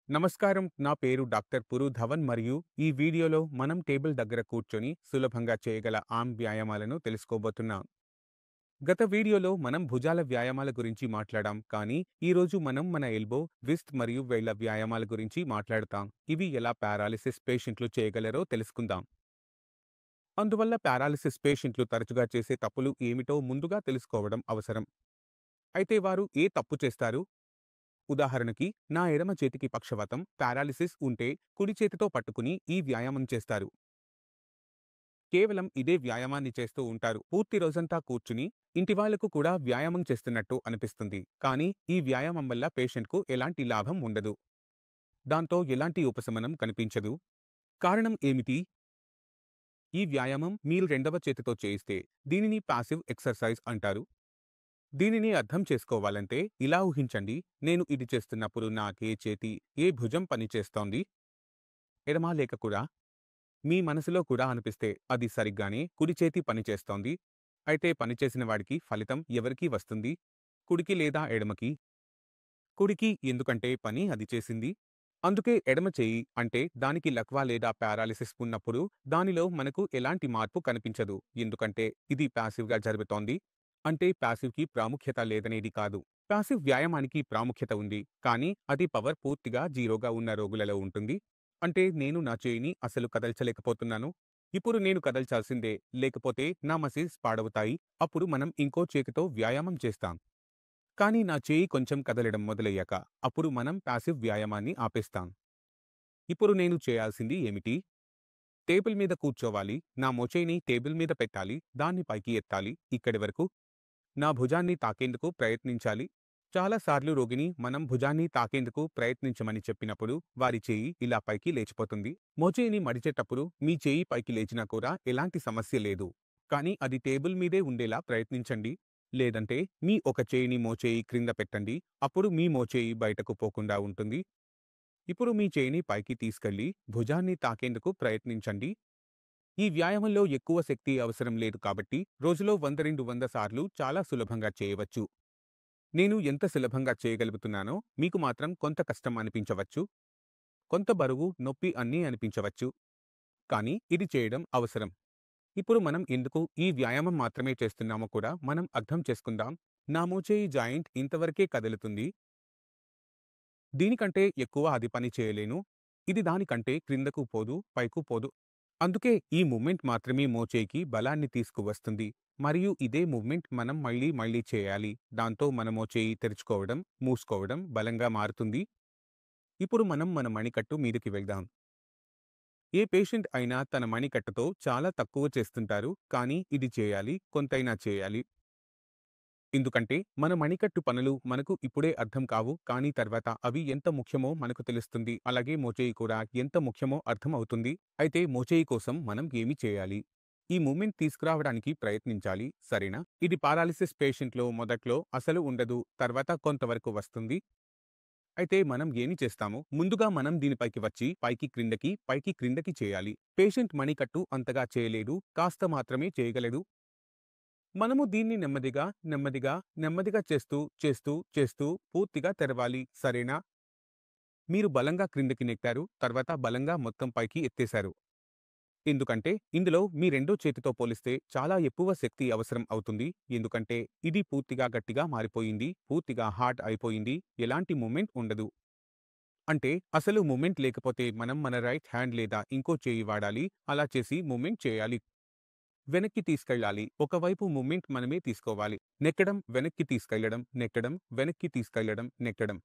నమస్కారం. నా పేరు డాక్టర్ పురు ధవన్ మరియు ఈ వీడియోలో మనం టేబుల్ దగ్గర కూర్చొని సులభంగా చేయగల ఆర్మ్ వ్యాయామాలను తెలుసుకోబోతున్నాం. గత వీడియోలో మనం భుజాల వ్యాయామాల గురించి మాట్లాడాం, కానీ ఈరోజు మనం మన ఎల్బో, విస్ట్ మరియు వేళ్ల వ్యాయామాల గురించి మాట్లాడతాం. ఇవి ఎలా పారాలిసిస్ పేషెంట్లు చేయగలరో తెలుసుకుందాం. అందువల్ల పారాలిసిస్ పేషెంట్లు తరచుగా చేసే తప్పులు ఏమిటో ముందుగా తెలుసుకోవడం అవసరం. అయితే వారు ఏ తప్పు చేస్తారు? ఉదాహరణకి, నా ఎడమ చేతికి పక్షవాతం పారాలిసిస్ ఉంటే కుడి చేతితో పట్టుకుని ఈ వ్యాయామం చేస్తారు. కేవలం ఇదే వ్యాయామాన్ని చేస్తూ ఉంటారు. పూర్తి రోజంతా కూర్చుని ఇంటివాళ్లకు కూడా వ్యాయామం చేస్తున్నట్టు అనిపిస్తుంది. కానీ ఈ వ్యాయామం వల్ల పేషెంట్కు ఎలాంటి లాభం ఉండదు. దాంతో ఎలాంటి ఉపశమనం కనిపించదు. కారణం ఏమిటి? ఈ వ్యాయామం మీరు రెండవ చేతితో చేయిస్తే దీనిని పాసివ్ ఎక్సర్సైజ్ అంటారు. దీనిని అర్థం చేసుకోవాలంటే ఇలా ఊహించండి, నేను ఇది చేస్తున్నప్పుడు నాకే చేతి, ఏ భుజం పనిచేస్తోంది? ఎడమా లేక కుడా? మీ మనసులో కూడా అనిపిస్తే అది సరిగ్గానే కుడి చేతి పనిచేస్తోంది. అయితే పనిచేసిన వాడికి ఫలితం ఎవరికి వస్తుంది? కుడికి లేదా ఎడమకి? కుడికి, ఎందుకంటే పని అది చేసింది. అందుకే ఎడమ చేయి అంటే దానికి లక్వా లేదా పారాలిసిస్ ఉన్నప్పుడు దానిలో మనకు ఎలాంటి మార్పు కనిపించదు, ఎందుకంటే ఇది ప్యాసివ్గా జరుగుతోంది. అంటే ప్యాసివ్కి ప్రాముఖ్యత లేదనేది కాదు. ప్యాసివ్ వ్యాయామానికి ప్రాముఖ్యత ఉంది, కానీ అది పవర్ పూర్తిగా జీరోగా ఉన్న రోగులలో ఉంటుంది. అంటే నేను నా చేయిని అసలు కదల్చలేకపోతున్నాను. ఇప్పుడు నేను కదల్చాల్సిందే, లేకపోతే నా మసిల్స్ పాడవుతాయి. అప్పుడు మనం ఇంకో చేతితో వ్యాయామం చేస్తాం. కానీ నా చేయి కొంచెం కదలడం మొదలయ్యాక అప్పుడు మనం ప్యాసివ్ వ్యాయామాన్ని ఆపేస్తాం. ఇప్పుడు నేను చేయాల్సింది ఏమిటి? టేబుల్ మీద కూర్చోవాలి, నా మోచేయిని టేబుల్ మీద పెట్టాలి, దాన్ని పైకి ఎత్తాలి, ఇక్కడి వరకు. నా భుజాన్ని తాకేందుకు ప్రయత్నించాలి. చాలాసార్లు రోగిని మనం భుజాన్ని తాకేందుకు ప్రయత్నించమని చెప్పినప్పుడు వారి చేయి ఇలా పైకి లేచిపోతుంది. మోచేయిని మడిచేటప్పుడు మీ చేయి పైకి లేచినా కూడా ఎలాంటి సమస్య లేదు. కానీ అది టేబుల్ మీదే ఉండేలా ప్రయత్నించండి. లేదంటే మీ ఒక చేయిని మోచేయి క్రింద పెట్టండి, అప్పుడు మీ మోచేయి బయటకు పోకుండా ఉంటుంది. ఇప్పుడు మీ చేయిని పైకి తీసుకెళ్లి భుజాన్ని తాకేందుకు ప్రయత్నించండి. ఈ వ్యాయామంలో ఎక్కువ శక్తి అవసరం లేదు కాబట్టి రోజులో 100-200 సార్లు చాలా సులభంగా చేయవచ్చు. నేను ఎంత సులభంగా చేయగలుగుతున్నానో మీకు మాత్రం కొంత కష్టం అనిపించవచ్చు. కొంత బరువు, నొప్పి అన్నీ అనిపించవచ్చు. కానీ ఇది చేయడం అవసరం. ఇప్పుడు మనం ఎందుకు ఈ వ్యాయామం మాత్రమే చేస్తున్నామో కూడా మనం అర్థం చేసుకుందాం. నా మోచేయి జాయింట్ ఇంతవరకే కదులుతుంది. దీనికంటే ఎక్కువ అది పని చేయలేను. ఇది దానికంటే క్రిందకు పోదు, పైకు పోదు. అందుకే ఈ మూవ్‌మెంట్ మాత్రమే మోచేయికి బలాన్ని తీసుకువస్తుంది. మరియు ఇదే మూవ్‌మెంట్ మనం మళ్ళీ మళ్ళీ చేయాలి. దాంతో మన మోచేయి తెరుచుకోవడం, మూసుకోవడం బలంగా మారుతుంది. ఇప్పుడు మనం మన మణికట్టు మీదకి వెళ్దాం. ఏ పేషెంట్ అయినా తన మణికట్టుతో చాలా తక్కువ చేస్తుంటారు, కానీ ఇది చేయాలి, కొంతైనా చేయాలి. ఎందుకంటే మన మణికట్టు పనులు మనకు ఇప్పుడే అర్థం కావు, కానీ తర్వాత అవి ఎంత ముఖ్యమో మనకు తెలుస్తుంది. అలాగే మోచేయి కూడా ఎంత ముఖ్యమో అర్థం అవుతుంది. అయితే మోచేయి కోసం మనం ఏమి చేయాలి? ఈ మూవ్‌మెంట్ తీసుకురావడానికి ప్రయత్నించాలి, సరేనా? ఇది పారాలిసిస్ పేషెంట్లో మొదట్లో అసలు ఉండదు, తర్వాత కొంతవరకు వస్తుంది. అయితే మనం ఏమి చేస్తాము? ముందుగా మనం దీనిపైకి వచ్చి పైకి క్రిందకి చేయాలి. పేషెంట్ మణికట్టు అంతగా చేయలేడు, కాస్త మాత్రమే చేయగలడు. మనము దీన్ని నెమ్మదిగా, నెమ్మదిగా, నెమ్మదిగా చేస్తూ పూర్తిగా తెరవాలి, సరేనా? మీరు బలంగా క్రిందకి నెట్టారు, తర్వాత బలంగా మొత్తం పైకి ఎత్తేశారు. ఎందుకంటే ఇందులో మీ రెండో చేతితో పోలిస్తే చాలా ఎక్కువ శక్తి అవసరం అవుతుంది. ఎందుకంటే ఇది పూర్తిగా గట్టిగా మారిపోయింది, పూర్తిగా హార్డ్ అయిపోయింది, ఎలాంటి మూవ్‌మెంట్ ఉండదు. అంటే అసలు మూవ్‌మెంట్ లేకపోతే మనం మన రైట్ హ్యాండ్ లేదా ఇంకో చేయి వాడాలి, అలా చేసి మూవ్‌మెంట్ చేయాలి. వెనక్కి తీసుకెళ్ళాలి. ఒకవైపు మూవ్‌మెంట్ మనమే తీసుకోవాలి. నెక్కడం, వెనక్కి తీసుకెళ్లడం, నెక్కడం, వెనక్కి తీసుకెళ్లడం, నెక్కడం.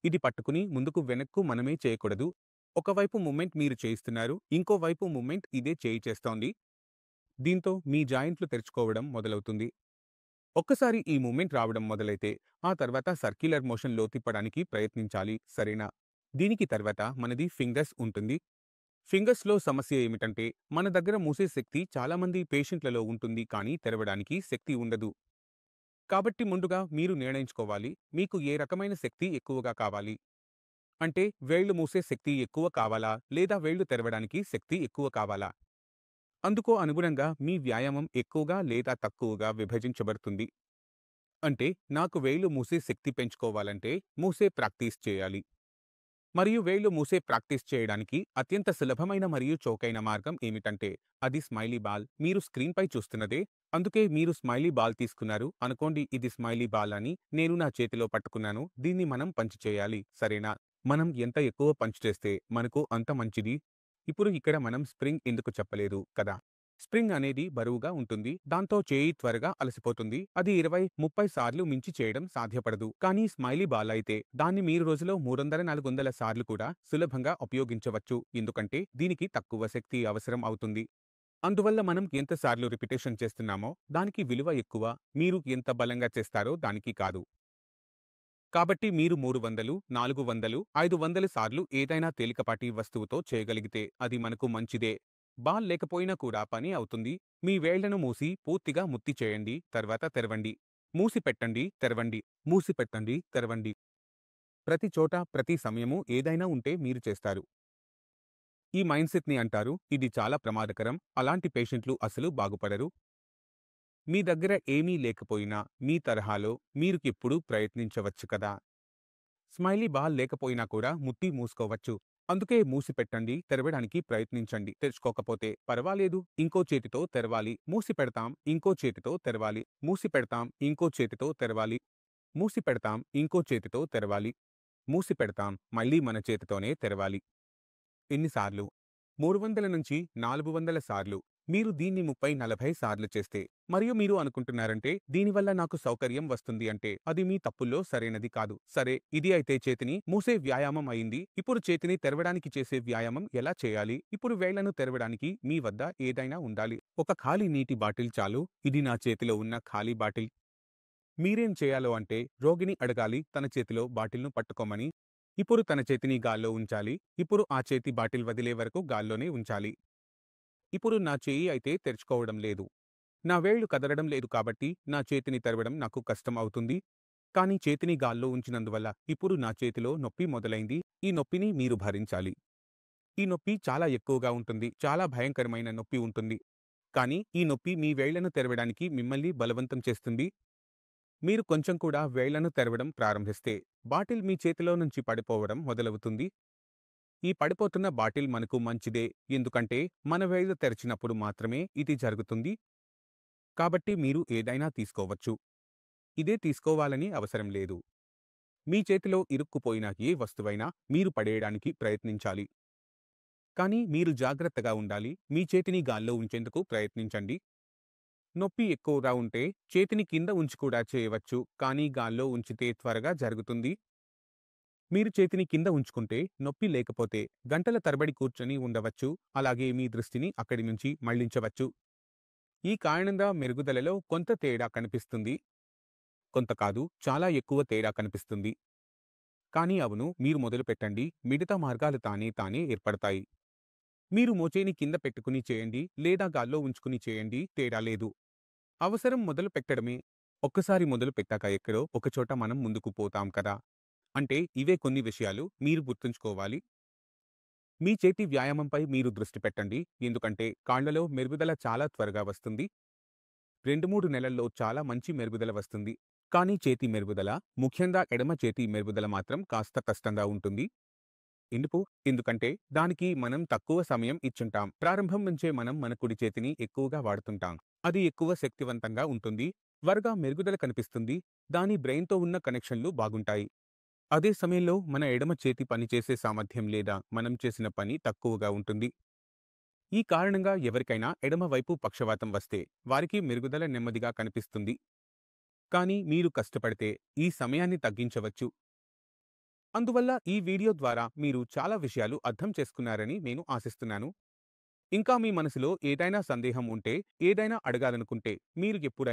ఇది పట్టుకుని ముందుకు వెనక్కు మనమే చేయకూడదు. ఒకవైపు మూవ్‌మెంట్ మీరు చేయిస్తున్నారు, ఇంకోవైపు మూవ్‌మెంట్ ఇదే చేయి చేస్తోంది. దీంతో మీ జాయింట్లు తెరుచుకోవడం మొదలవుతుంది. ఒక్కసారి ఈ మూవ్‌మెంట్ రావడం మొదలైతే ఆ తర్వాత సర్క్యులర్ మోషన్‌లో తిప్పడానికి ప్రయత్నించాలి, సరేనా? దీనికి తర్వాత మనది ఫింగర్స్ ఉంటుంది. ఫింగర్స్‌లో సమస్య ఏమిటంటే మన దగ్గర మూసే శక్తి చాలామంది పేషెంట్లలో ఉంటుంది, కానీ తెరవడానికి శక్తి ఉండదు. కాబట్టి ముందుగా మీరు నిర్ణయించుకోవాలి, మీకు ఏ రకమైన శక్తి ఎక్కువగా కావాలి. అంటే వేళ్లు మూసే శక్తి ఎక్కువ కావాలా, లేదా వేళ్లు తెరవడానికి శక్తి ఎక్కువ కావాలా? అందుకు అనుగుణంగా మీ వ్యాయామం ఎక్కువగా లేదా తక్కువగా విభజించబడుతుంది. అంటే నాకు వేళ్లు మూసే శక్తి పెంచుకోవాలంటే మూసే ప్రాక్టీస్ చేయాలి. మరియు వేళ్లు మూసే ప్రాక్టీస్ చేయడానికి అత్యంత సులభమైన మరియు చౌకైన మార్గం ఏమిటంటే అది స్మైలీ బాల్. మీరు స్క్రీన్పై చూస్తున్నదే. అందుకే మీరు స్మైలీ బాల్ తీసుకున్నారు అనుకోండి. ఇది స్మైలీ బాల్ అని నేను నా చేతిలో పట్టుకున్నాను. దీన్ని మనం పంచ్ చేయాలి, సరేనా? మనం ఎంత ఎక్కువ పంచ్ చేస్తే మనకు అంత మంచిది. ఇప్పుడు ఇక్కడ మనం స్ప్రింగ్ ఎందుకు చెప్పలేదు కదా. స్ప్రింగ్ అనేది బరువుగా ఉంటుంది. దాంతో చేయి త్వరగా అలసిపోతుంది. అది 20-30 సార్లు మించి చేయడం సాధ్యపడదు. కానీ స్మైలీ బాల్ అయితే దాన్ని మీరు రోజులో 300-400 సార్లు కూడా సులభంగా ఉపయోగించవచ్చు. ఎందుకంటే దీనికి తక్కువ శక్తి అవసరం అవుతుంది. అందువల్ల మనం ఎంత సార్లు రిపిటేషన్ చేస్తున్నామో దానికి విలువ ఎక్కువ. మీరు ఎంత బలంగా చేస్తారో దానికి కాదు. కాబట్టి మీరు 300, 400, 500 సార్లు ఏదైనా తేలికపాటి వస్తువుతో చేయగలిగితే అది మనకు మంచిదే. బాల్ లేకపోయినా కూడా పని అవుతుంది. మీ వేళ్లను మూసి పూర్తిగా ముత్తి చేయండి. తర్వాత తెరవండి. మూసి పెట్టండి, తెరవండి. మూసి పెట్టండి, తెరవండి. ప్రతి చోట, ప్రతి సమయము ఏదైనా ఉంటే మీరు చేస్తారు. ఈ మైండ్‌సెట్‌ని అంటారు. ఇది చాలా ప్రమాదకరం. అలాంటి పేషెంట్లు అసలు బాగుపడరు. మీ దగ్గర ఏమీ లేకపోయినా మీ తరహాలో మీరు ఎప్పుడూ ప్రయత్నించవచ్చు కదా. స్మైలీ బాల్ లేకపోయినా కూడా ముట్టి మూసుకోవచ్చు. అందుకే మూసిపెట్టండి, తెరవడానికి ప్రయత్నించండి. తెరుచుకోకపోతే పర్వాలేదు, ఇంకో చేతితో తెరవాలి. మూసి పెడతాం, ఇంకో చేతితో తెరవాలి. మూసి పెడతాం, ఇంకో చేతితో తెరవాలి. మూసి పెడతాం, ఇంకో చేతితో తెరవాలి. మూసి పెడతాం, మళ్ళీ మన చేతితోనే తెరవాలి. ఎన్నిసార్లు? 300-400 సార్లు. మీరు దీన్ని 30-40 సార్లు చేస్తే మరియు మీరు అనుకుంటున్నారంటే దీనివల్ల నాకు సౌకర్యం వస్తుంది అంటే అది మీ తప్పుల్లో సరైనది కాదు. సరే, ఇది అయితే చేతిని మూసే వ్యాయామం అయింది. ఇప్పుడు చేతిని తెరవడానికి చేసే వ్యాయామం ఎలా చేయాలి? ఇప్పుడు వేళ్లను తెరవడానికి మీ వద్ద ఏదైనా ఉండాలి. ఒక ఖాళీ నీటి బాటిల్ చాలు. ఇది నా చేతిలో ఉన్న ఖాళీ బాటిల్. మీరేం చేయాలో అంటే రోగిని అడగాలి తన చేతిలో బాటిల్ను పట్టుకోమని. ఇప్పుడు తన చేతిని గాల్లో ఉంచాలి. ఇప్పుడు ఆ చేతి బాటిల్ వదిలే వరకు గాల్లోనే ఉంచాలి. ఇప్పుడు నా చేయి అయితే తెరుచుకోవడం లేదు. నా వేళ్లు కదలడం లేదు కాబట్టి నా చేతిని తెరవడం నాకు కష్టం అవుతుంది. కానీ చేతిని గాల్లో ఉంచినందువల్ల ఇప్పుడు నా చేతిలో నొప్పి మొదలైంది. ఈ నొప్పిని మీరు భరించాలి. ఈ నొప్పి చాలా ఎక్కువగా ఉంటుంది. చాలా భయంకరమైన నొప్పి ఉంటుంది. కానీ ఈ నొప్పి మీ వేళ్లను తెరవడానికి మిమ్మల్ని బలవంతం చేస్తుంది. మీరు కొంచెం కూడా వేళ్లను తెరవడం ప్రారంభిస్తే బాటిల్ మీ చేతిలో నుంచి పడిపోవడం మొదలవుతుంది. ఈ పడిపోతున్న బాటిల్ మనకు మంచిదే. ఎందుకంటే మన వేళ్లు తెరిచినప్పుడు మాత్రమే ఇది జరుగుతుంది. కాబట్టి మీరు ఏదైనా తీసుకోవచ్చు. ఇదే తీసుకోవాలని అవసరం లేదు. మీ చేతిలో ఇరుక్కుపోయిన ఏ వస్తువైనా మీరు పడేయడానికి ప్రయత్నించాలి. కానీ మీరు జాగ్రత్తగా ఉండాలి. మీ చేతిని గాల్లో ఉంచేందుకు ప్రయత్నించండి. నొప్పి ఎక్కువగా ఉంటే చేతిని కింద ఉంచి కూడా చేయవచ్చు. కానీ గాల్లో ఉంచితే త్వరగా జరుగుతుంది. మీరు చేతిని కింద ఉంచుకుంటే నొప్పి లేకపోతే గంటల తరబడి కూర్చొని ఉండవచ్చు. అలాగే మీ దృష్టిని అక్కడి నుంచి మళ్లించవచ్చు. ఈ కారణంగా మెరుగుదలలో కొంత తేడా కనిపిస్తుంది. కొంత కాదు, చాలా ఎక్కువ తేడా కనిపిస్తుంది. కానీ అవును, మీరు మొదలుపెట్టండి. మిగతా మార్గాలు తానే ఏర్పడతాయి. మీరు మోచేయిని కింద పెట్టుకుని చేయండి లేదా గాల్లో ఉంచుకుని చేయండి, తేడా లేదు. అవసరం మొదలు పెట్టడమే. ఒక్కసారి మొదలు పెట్టాక ఎక్కడో ఒకచోట మనం ముందుకు పోతాం కదా. అంటే ఇవే కొన్ని విషయాలు మీరు గుర్తుంచుకోవాలి. మీ చేతి వ్యాయామంపై మీరు దృష్టి పెట్టండి. ఎందుకంటే కాళ్లలో మెరుగుదల చాలా త్వరగా వస్తుంది. 2-3 నెలల్లో చాలా మంచి మెరుగుదల వస్తుంది. కానీ చేతి మెరుగుదల, ముఖ్యంగా ఎడమ చేతి మెరుగుదల మాత్రం కాస్త కష్టంగా ఉంటుంది. ఎందుకు? ఎందుకంటే దానికి మనం తక్కువ సమయం ఇచ్చుంటాం. ప్రారంభం నుంచే మనం మన కుడి చేతిని ఎక్కువగా వాడుతుంటాం. అది ఎక్కువ శక్తివంతంగా ఉంటుంది. త్వరగా మెరుగుదల కనిపిస్తుంది. దాని బ్రెయిన్‌తో ఉన్న కనెక్షన్లు బాగుంటాయి. అదే సమయంలో మన ఎడమ చేతి పనిచేసే సామర్థ్యం లేదా మనం చేసిన పని తక్కువగా ఉంటుంది. ఈ కారణంగా ఎవరికైనా ఎడమ వైపు పక్షవాతం వస్తే వారికి మెరుగుదల నెమ్మదిగా కనిపిస్తుంది. కానీ మీరు కష్టపడితే ఈ సమయాన్ని తగ్గించవచ్చు. అందువల్ల ఈ వీడియో ద్వారా మీరు చాలా విషయాలు అర్థం చేసుకున్నారని నేను ఆశిస్తున్నాను. ఇంకా మీ మనసులో ఏదైనా సందేహం ఉంటే, ఏదైనా అడగాలనుకుంటే మీరు ఎప్పుడైనా